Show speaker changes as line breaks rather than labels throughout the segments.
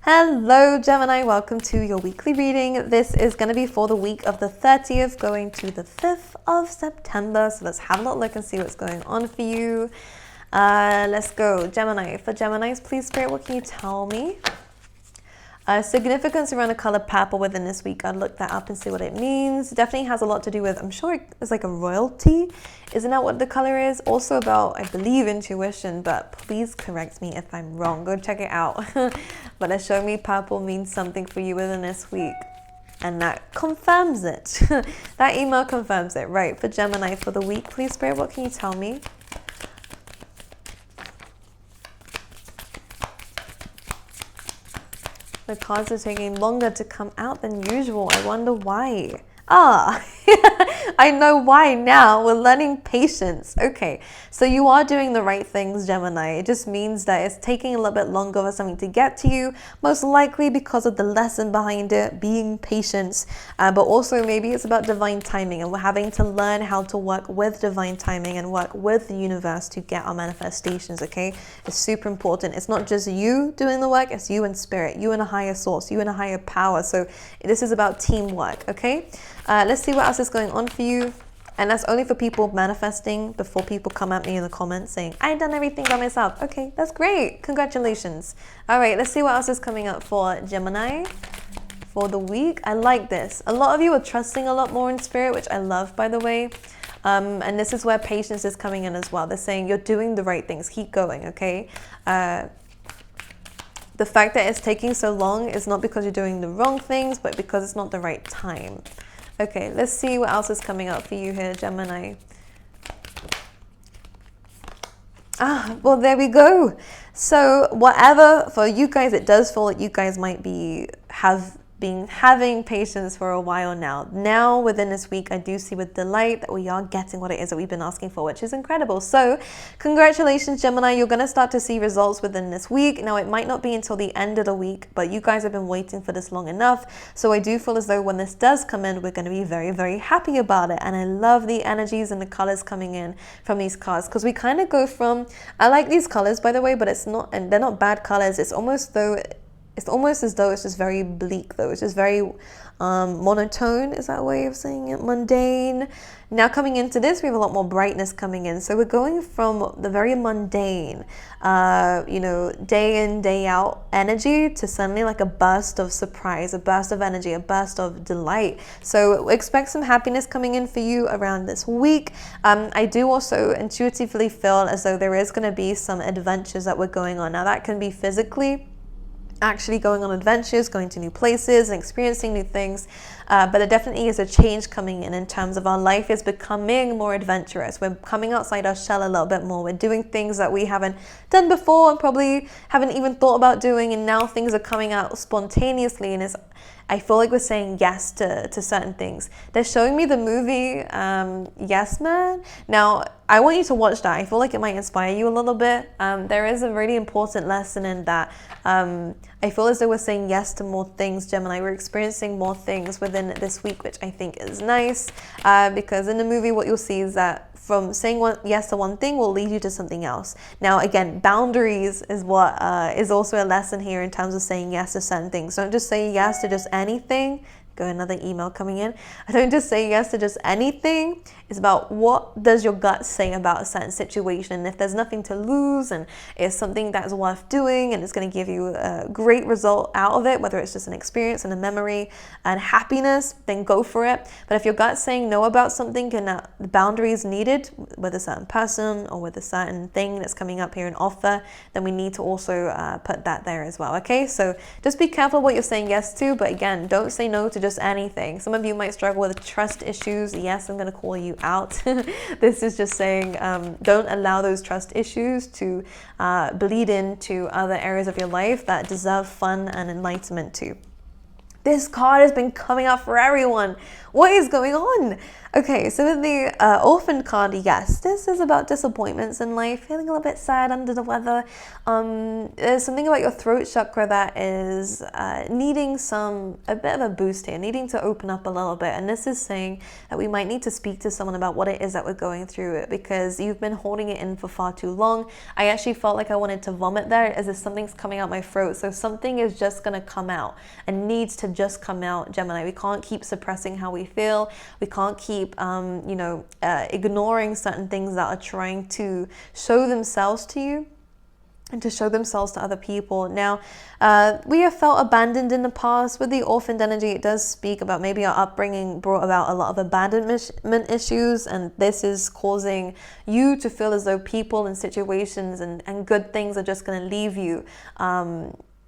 Hello Gemini, welcome to your weekly reading. This is going to be for the week of the 30th going to the 5th of September. So let's have a little look and see what's going on for you. Let's go. Gemini. For Geminis, please Spirit, what can you tell me? Significance around the color purple within this week. I'd look that up and see what it means. Definitely has a lot to do with, I'm sure it's like a royalty. Isn't that what the color is? Also about, I believe, intuition, but please correct me if I'm wrong. Go check it out. But it's showing me purple means something for you within this week. And that confirms it. That email confirms it. Right, for Gemini for the week, please Spirit, what can you tell me? The cards are taking longer to come out than usual. I wonder why. I know why now. We're learning patience. Okay, so you are doing the right things, Gemini. It just means that it's taking a little bit longer for something to get to you, most likely because of the lesson behind it, being patience. But also maybe it's about divine timing, and we're having to learn how to work with divine timing and work with the universe to get our manifestations, okay? It's super important. It's not just you doing the work, it's you and spirit, you and a higher source, you and a higher power. So this is about teamwork, okay? Let's see what else is going on for you. And that's only for people manifesting before people come at me in the comments saying, I've done everything by myself. Okay, that's great. Congratulations. All right, let's see what else is coming up for Gemini for the week. I like this. A lot of you are trusting a lot more in spirit, which I love, by the way. And this is where patience is coming in as well. They're saying you're doing the right things. Keep going, okay? The fact that it's taking so long is not because you're doing the wrong things, but because it's not the right time. Okay, let's see what else is coming up for you here, Gemini. Well, there we go. So whatever, for you guys, it does feel like you guys might have been having patience for a while now. Now, within this week, I do see with delight that we are getting what it is that we've been asking for, which is incredible. So congratulations, Gemini. You're going to start to see results within this week. Now, it might not be until the end of the week, but you guys have been waiting for this long enough. So I do feel as though when this does come in, we're going to be very, very happy about it. And I love the energies and the colors coming in from these cards, because we kind of go from, I like these colors, by the way, but it's not, and they're not bad colors. It's almost as though it's just very bleak, though. It's just very monotone, is that a way of saying it? Mundane. Now coming into this, we have a lot more brightness coming in. So we're going from the very mundane, day in, day out energy to suddenly like a burst of surprise, a burst of energy, a burst of delight. So expect some happiness coming in for you around this week. I do also intuitively feel as though there is going to be some adventures that we're going on. Now that can be physically, actually going on adventures, going to new places and experiencing new things, but there definitely is a change coming in terms of our life is becoming more adventurous. We're coming outside our shell a little bit more. We're doing things that we haven't done before and probably haven't even thought about doing, and now things are coming out spontaneously, and I feel like we're saying yes to certain things. They're showing me the movie Yes Man. Now, I want you to watch that. I feel like it might inspire you a little bit. There is a really important lesson in that. I feel as though we're saying yes to more things, Gemini. We're experiencing more things within this week, which I think is nice. Because in the movie, what you'll see is that from saying yes to one thing will lead you to something else. Now, again, boundaries is what is also a lesson here in terms of saying yes to certain things. Don't just say yes to just anything. Go, another email coming in. I don't just say yes to just anything. It's about what does your gut say about a certain situation. And if there's nothing to lose and it's something that's worth doing and it's going to give you a great result out of it, whether it's just an experience and a memory and happiness, then go for it. But if your gut's saying no about something and the boundary is needed with a certain person or with a certain thing that's coming up here, an offer, then we need to also put that there as well. Okay, so just be careful what you're saying yes to. But again, don't say no to just anything. Some of you might struggle with trust issues. Yes, I'm going to call you out. This is just saying don't allow those trust issues to bleed into other areas of your life that deserve fun and enlightenment too. This card has been coming up for everyone. What is going on? Okay, so with the orphan card, yes, this is about disappointments in life, feeling a little bit sad, under the weather. There's something about your throat chakra that is needing a bit of a boost here, needing to open up a little bit. And this is saying that we might need to speak to someone about what it is that we're going through, because you've been holding it in for far too long. I actually felt like I wanted to vomit there, as if something's coming out my throat. So something is just going to come out and needs to just come out, Gemini. We can't keep suppressing how we feel. We can't keep ignoring certain things that are trying to show themselves to you and to show themselves to other people. Now, we have felt abandoned in the past. With the orphaned energy, it does speak about maybe our upbringing brought about a lot of abandonment issues, and this is causing you to feel as though people and situations and good things are just going to leave you.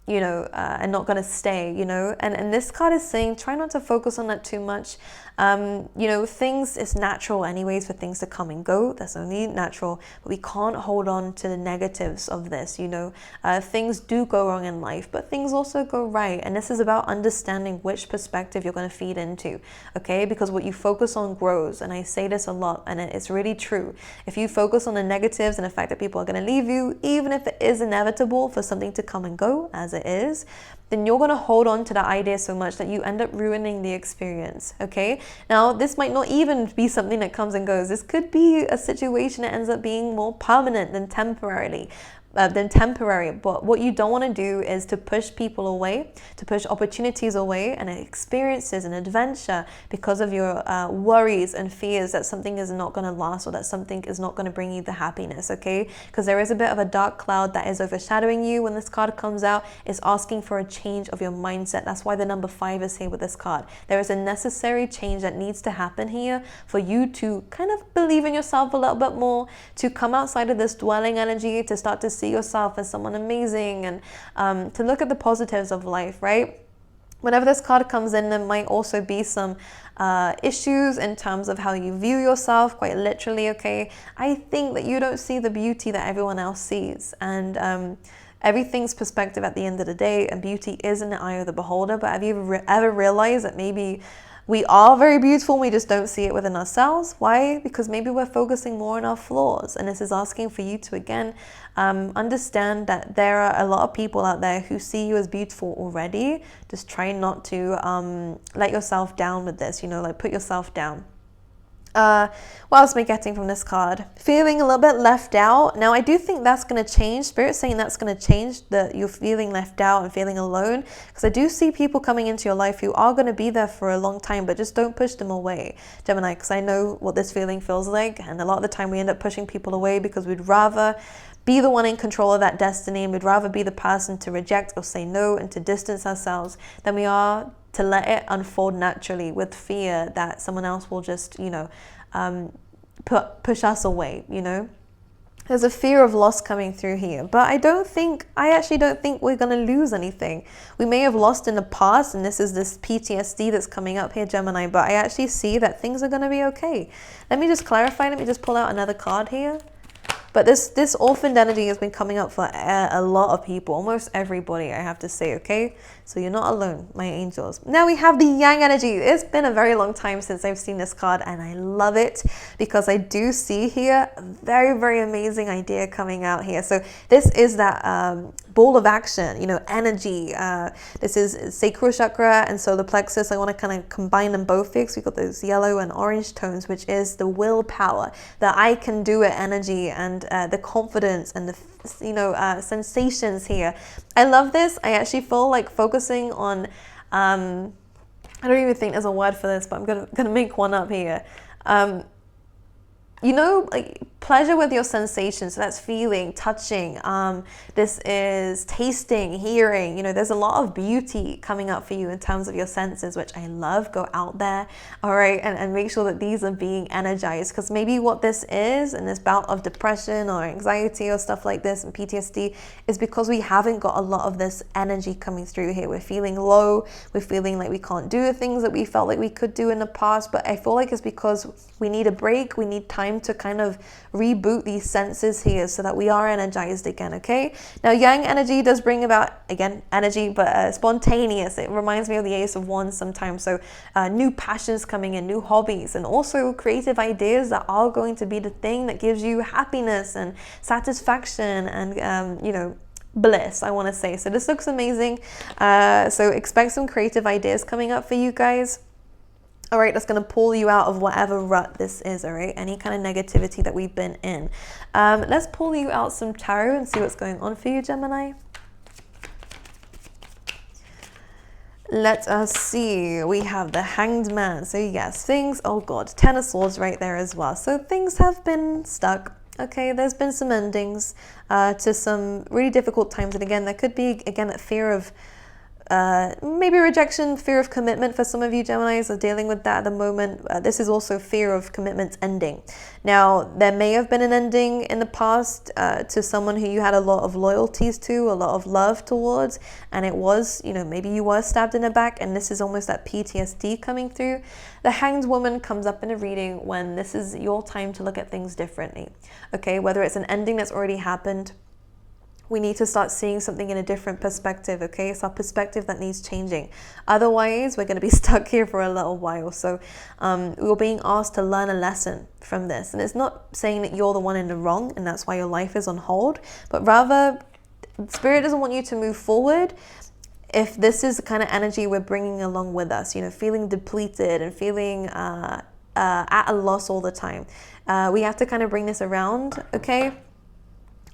And not going to stay, and this card is saying, try not to focus on that too much. Things, it's natural anyways for things to come and go. That's only natural, but we can't hold on to the negatives of this. Things do go wrong in life, but things also go right. And this is about understanding which perspective you're going to feed into, okay? Because what you focus on grows. And I say this a lot, and it's really true. If you focus on the negatives and the fact that people are going to leave you, even if it is inevitable for something to come and go, as it is, then you're going to hold on to that idea so much that you end up ruining the experience, okay? Now, this might not even be something that comes and goes. This could be a situation that ends up being more permanent than temporary. But what you don't want to do is to push people away, to push opportunities away and experiences and adventure because of your worries and fears that something is not going to last, or that something is not going to bring you the happiness, okay? Because there is a bit of a dark cloud that is overshadowing you when this card comes out. It's asking for a change of your mindset. That's why the number 5 is here with this card. There is a necessary change that needs to happen here for you to kind of believe in yourself a little bit more, to come outside of this dwelling energy, to start to see yourself as someone amazing, and to look at the positives of life, right? Whenever this card comes in, there might also be some issues in terms of how you view yourself, quite literally, okay? I think that you don't see the beauty that everyone else sees, and everything's perspective at the end of the day, and beauty is in the eye of the beholder. But have you ever realized that maybe we are very beautiful, we just don't see it within ourselves? Why? Because maybe we're focusing more on our flaws. And this is asking for you to, again, understand that there are a lot of people out there who see you as beautiful already. Just try not to let yourself down with this, put yourself down. What else am I getting from this card? Feeling a little bit left out. Now, I do think that's going to change. Spirit's saying that's going to change, that you're feeling left out and feeling alone. Because I do see people coming into your life who are going to be there for a long time, but just don't push them away, Gemini, because I know what this feeling feels like. And a lot of the time we end up pushing people away because we'd rather be the one in control of that destiny, and we'd rather be the person to reject or say no and to distance ourselves than we are to let it unfold naturally, with fear that someone else will just, push us away, There's a fear of loss coming through here, but I actually don't think we're going to lose anything. We may have lost in the past, and this is this PTSD that's coming up here, Gemini, but I actually see that things are going to be okay. Let me just clarify. Let me just pull out another card here. But this orphaned energy has been coming up for a lot of people, almost everybody, I have to say, okay? So you're not alone, my angels. Now we have the Yang energy. It's been a very long time since I've seen this card, and I love it because I do see here a very, very amazing idea coming out here. So this is that ball of action, energy. This is sacral chakra and solar plexus. I want to kind of combine them both because we've got those yellow and orange tones, which is the willpower, the I can do it energy, and the confidence and the sensations here. I love this. I actually feel like focusing on I don't even think there's a word for this, but I'm gonna make one up here. Like pleasure with your sensations. So that's feeling, touching. This is tasting, hearing. There's a lot of beauty coming up for you in terms of your senses, which I love. Go out there, all right, and make sure that these are being energized, because maybe what this is, and this bout of depression or anxiety or stuff like this and PTSD, is because we haven't got a lot of this energy coming through here. We're feeling low. We're feeling like we can't do the things that we felt like we could do in the past. But I feel like it's because we need a break. We need time to kind of reboot these senses here so that we are energized again, okay? Now, yang energy does bring about, again, energy, but spontaneous. It reminds me of the Ace of Wands sometimes. So new passions coming in, new hobbies, and also creative ideas that are going to be the thing that gives you happiness and satisfaction and, you know, bliss, I want to say. So this looks amazing. So expect some creative ideas coming up for you guys. All right, that's going to pull you out of whatever rut this is, all right? Any kind of negativity that we've been in. Let's pull you out some tarot and see what's going on for you, Gemini. Let us see. We have the Hanged Man. So yes, things, oh God, Ten of Swords right there as well. So things have been stuck. Okay, there's been some endings to some really difficult times. And again, there could be, again, that fear of maybe rejection, fear of commitment for some of you Geminis are dealing with that at the moment. This is also fear of commitments ending. Now, there may have been an ending in the past to someone who you had a lot of loyalties to, a lot of love towards, and it was, you know, maybe you were stabbed in the back, and this is almost that PTSD coming through. The Hanged Woman comes up in a reading when this is your time to look at things differently. Okay, whether it's an ending that's already happened, we need to start seeing something in a different perspective, okay? It's our perspective that needs changing. Otherwise, we're going to be stuck here for a little while. So we're being asked to learn a lesson from this. And it's not saying that you're the one in the wrong and that's why your life is on hold, but rather Spirit doesn't want you to move forward if this is the kind of energy we're bringing along with us, you know, feeling depleted and feeling at a loss all the time. We have to kind of bring this around, okay?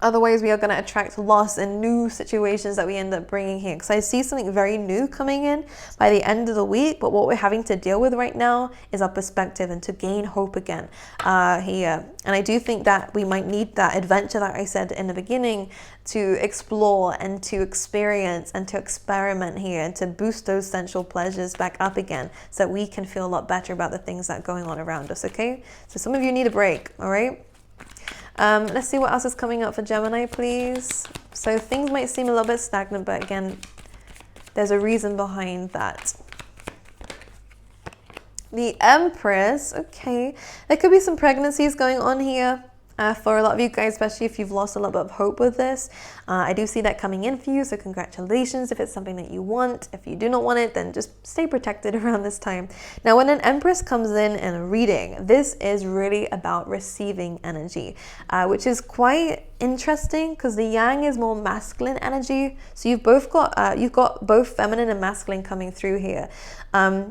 Otherwise, we are going to attract loss and new situations that we end up bringing here. Because I see something very new coming in by the end of the week. But what we're having to deal with right now is our perspective and to gain hope again here. And I do think that we might need that adventure that I said in the beginning to explore and to experience and to experiment here and to boost those sensual pleasures back up again so that we can feel a lot better about the things that are going on around us, okay? So some of you need a break, all right? Let's see what else is coming up for Gemini, please. So things might seem a little bit stagnant, but again, there's a reason behind that. The Empress, okay. There could be some pregnancies going on here. For a lot of you guys, especially if you've lost a little bit of hope with this. I do see that coming in for you, so congratulations if it's something that you want. If you do not want it, then just stay protected around this time. Now, when an Empress comes in a reading, this is really about receiving energy, which is quite interesting because the Yang is more masculine energy. So you've got both feminine and masculine coming through here,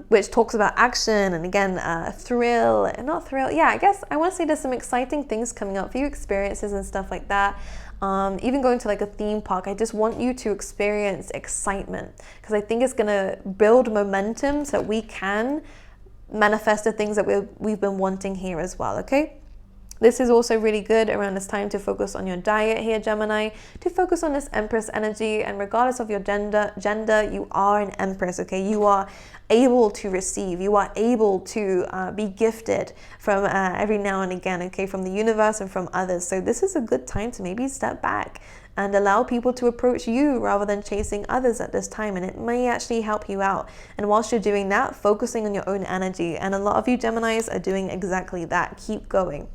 which talks about action and again, I guess I want to say there's some exciting things coming up for you, experiences and stuff like that. Even going to like a theme park, I just want you to experience excitement because I think it's going to build momentum so that we can manifest the things that we've been wanting here as well, okay? This is also really good around this time to focus on your diet here, Gemini, to focus on this Empress energy. And regardless of your gender, you are an Empress, okay? You are able to receive. You are able to be gifted from every now and again, okay, from the universe and from others. So this is a good time to maybe step back and allow people to approach you rather than chasing others at this time. And it may actually help you out. And whilst you're doing that, focusing on your own energy. And a lot of you Geminis are doing exactly that. Keep going.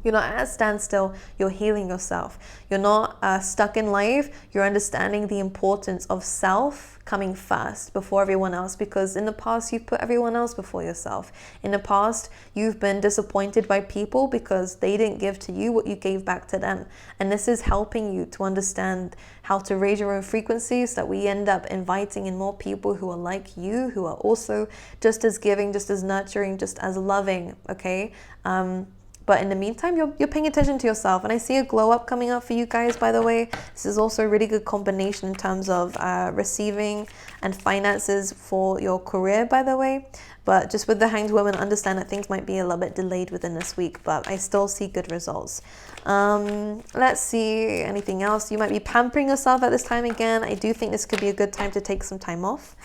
You're not at a standstill, you're healing yourself. You're not stuck in life, you're understanding the importance of self coming first before everyone else, because in the past you've put everyone else before yourself. In the past, you've been disappointed by people because they didn't give to you what you gave back to them. And this is helping you to understand how to raise your own frequencies so that we end up inviting in more people who are like you, who are also just as giving, just as nurturing, just as loving, okay? But in the meantime, you're paying attention to yourself. And I see a glow up coming up for you guys, by the way. This is also a really good combination in terms of receiving and finances for your career, by the way. But just with the Hanged Woman, understand that things might be a little bit delayed within this week, but I still see good results. Let's see, anything else? You might be pampering yourself at this time again. I do think this could be a good time to take some time off.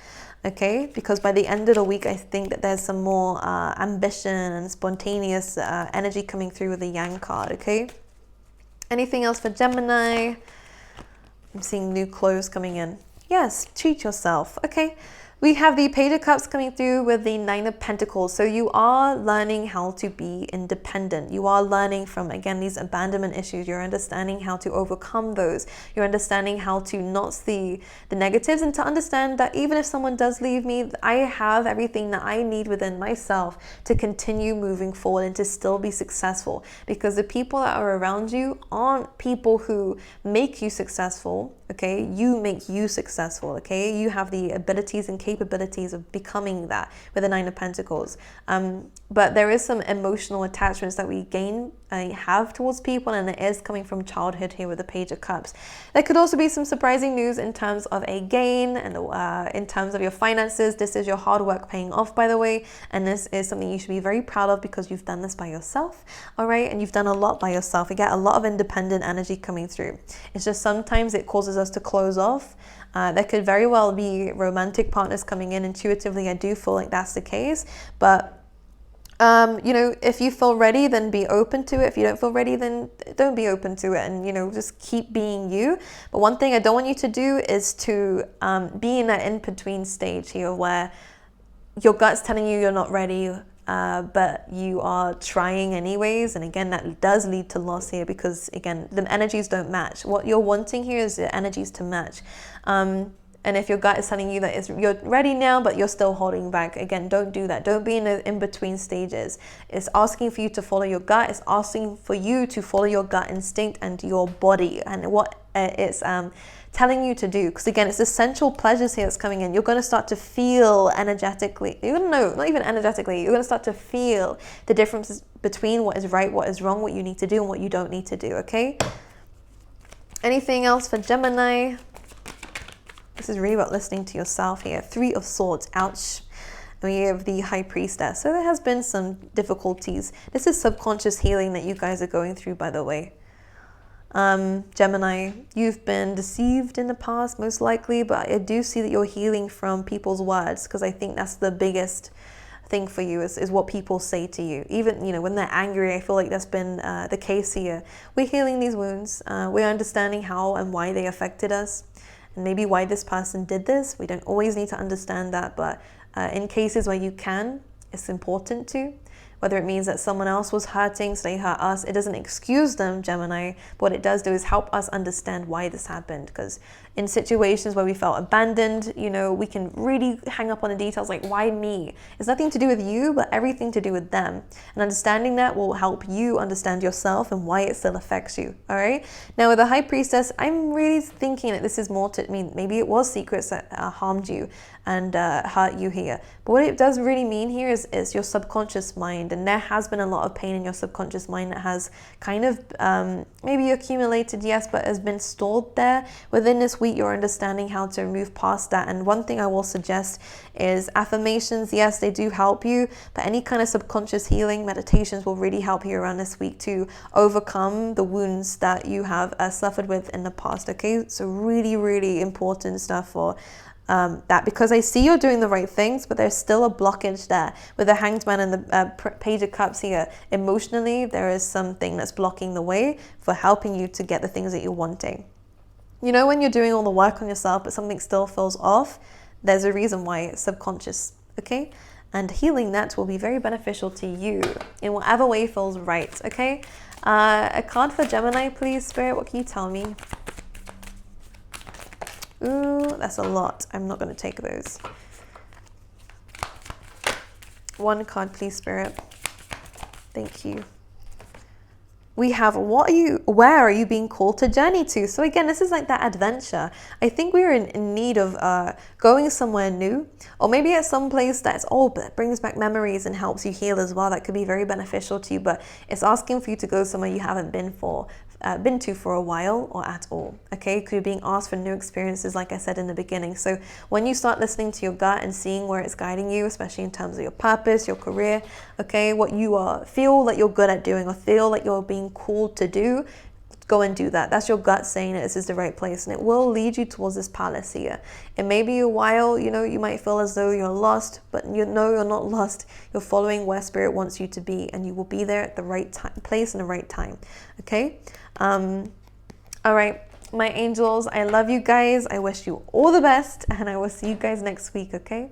Okay, because by the end of the week, I think that there's some more ambition and spontaneous energy coming through with the Yang card, okay? Anything else for Gemini? I'm seeing new clothes coming in. Yes, treat yourself. Okay, We have the Page of Cups coming through with the Nine of Pentacles. So you are learning how to be independent. You are learning from, again, these abandonment issues. You're understanding how to overcome those. You're understanding how to not see the negatives and to understand that even if someone does leave me, I have everything that I need within myself to continue moving forward and to still be successful. Because the people that are around you aren't people who make you successful. Okay, you make you successful. Okay, you have the abilities and capabilities of becoming that with the Nine of Pentacles. But there is some emotional attachments that we have towards people, and it is coming from childhood here with the Page of Cups. There could also be some surprising news in terms of a gain and in terms of your finances. This is your hard work paying off, by the way, and this is something you should be very proud of because you've done this by yourself. All right, and you've done a lot by yourself. You get a lot of independent energy coming through. It's just sometimes it causes us to close off. There could very well be romantic partners coming in. Intuitively, I do feel like that's the case, but you know, if you feel ready, then be open to it. If you don't feel ready, then don't be open to it, and, you know, just keep being you. But one thing I don't want you to do is to be in that in-between stage here where your gut's telling you you're not ready, but you are trying anyways. And again, that does lead to loss here because, again, the energies don't match. What you're wanting here is the energies to match. And if your gut is telling you that you're ready now, but you're still holding back, again, don't do that. Don't be in the in-between stages. It's asking for you to follow your gut. It's asking for you to follow your gut instinct and your body and what it's telling you to do. Because again, it's essential pleasures here that's coming in. You're going to start to feel energetically. You're going to know, not even energetically. You're going to start to feel the differences between what is right, what is wrong, what you need to do, and what you don't need to do. Okay. Anything else for Gemini? This is really about listening to yourself here. Three of Swords. Ouch. And we have the High Priestess. So there has been some difficulties. This is subconscious healing that you guys are going through, by the way. Gemini, you've been deceived in the past, most likely, but I do see that you're healing from people's words, because I think that's the biggest thing for you is what people say to you. Even, you know, when they're angry, I feel like that's been the case here. We're healing these wounds. We're understanding how and why they affected us. And maybe why this person did this. We don't always need to understand that, but in cases where you can, it's important to. Whether it means that someone else was hurting, so they hurt us, it doesn't excuse them, Gemini. But what it does do is help us understand why this happened. Because in situations where we felt abandoned, you know, we can really hang up on the details, like, why me? It's nothing to do with you, but everything to do with them. And understanding that will help you understand yourself and why it still affects you. All right. Now with the High Priestess, I'm really thinking that this is more to, I mean, maybe it was secrets that harmed you and hurt you here. But what it does really mean here is your subconscious mind. And there has been a lot of pain in your subconscious mind that has kind of maybe accumulated, yes, but has been stored there. Within this week, you're understanding how to move past that. And one thing I will suggest is affirmations. Yes, they do help you, but any kind of subconscious healing meditations will really help you around this week to overcome the wounds that you have suffered with in the past. Okay, so really, really important stuff for that, because I see you're doing the right things, but there's still a blockage there with the Hanged Man and the Page of Cups here. Emotionally, there is something that's blocking the way for helping you to get the things that you're wanting. You know, when you're doing all the work on yourself, but something still feels off, there's a reason why. It's subconscious, okay? And healing that will be very beneficial to you in whatever way feels right, okay? A card for Gemini, please, Spirit. What can you tell me? Ooh, that's a lot. I'm not going to take those. One card, please, Spirit. Thank you. We have, where are you being called to journey to? So again, this is like that adventure. I think we're in need of going somewhere new, or maybe at some place that's old, but brings back memories and helps you heal as well. That could be very beneficial to you, but it's asking for you to go somewhere you haven't been to for a while or at all. Okay, because you're being asked for new experiences, like I said in the beginning. So when you start listening to your gut and seeing where it's guiding you, especially in terms of your purpose, your career, okay, what you feel that you're good at doing or feel like you're being called to do, go and do that. That's your gut saying that this is the right place, and it will lead you towards this palace here. It may be a while, you know, you might feel as though you're lost, but you know you're not lost. You're following where Spirit wants you to be, and you will be there at the right time, place and the right time. Okay. All right. My angels, I love you guys. I wish you all the best, and I will see you guys next week, okay?